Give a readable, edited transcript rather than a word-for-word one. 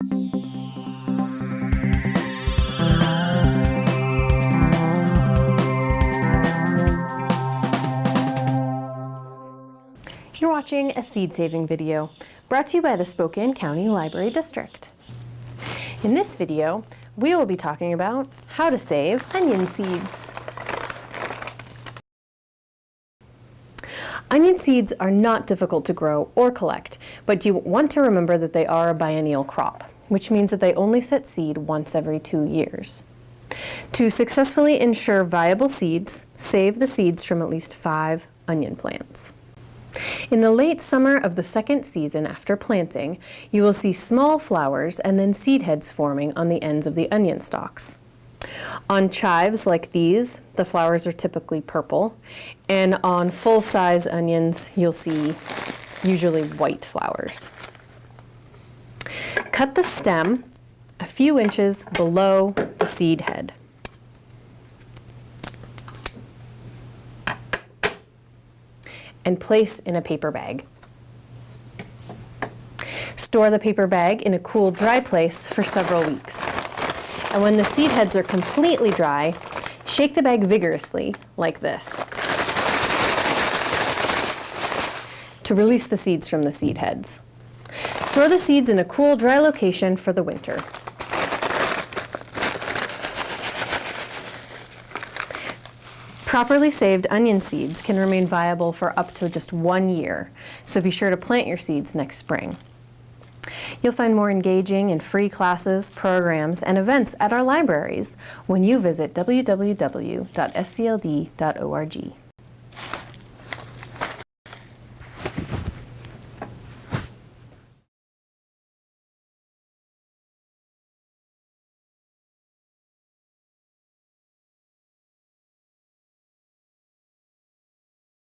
You're watching a seed saving video brought to you by the Spokane County Library District. In this video, we will be talking about how to save onion seeds. Onion seeds are not difficult to grow or collect, but you want to remember that they are a biennial crop, which means that they only set seed once every 2 years. To successfully ensure viable seeds, save the seeds from at least 5 onion plants. In the late summer of the second season after planting, you will see small flowers and then seed heads forming on the ends of the onion stalks. On chives like these, the flowers are typically purple, and on full-size onions, you'll see usually white flowers. Cut the stem a few inches below the seed head. And place in a paper bag. Store the paper bag in a cool, dry place for several weeks. And when the seed heads are completely dry, shake the bag vigorously, like this, to release the seeds from the seed heads. Store the seeds in a cool, dry location for the winter. Properly saved onion seeds can remain viable for up to just 1 year, so be sure to plant your seeds next spring. You'll find more engaging and free classes, programs, and events at our libraries when you visit www.scld.org.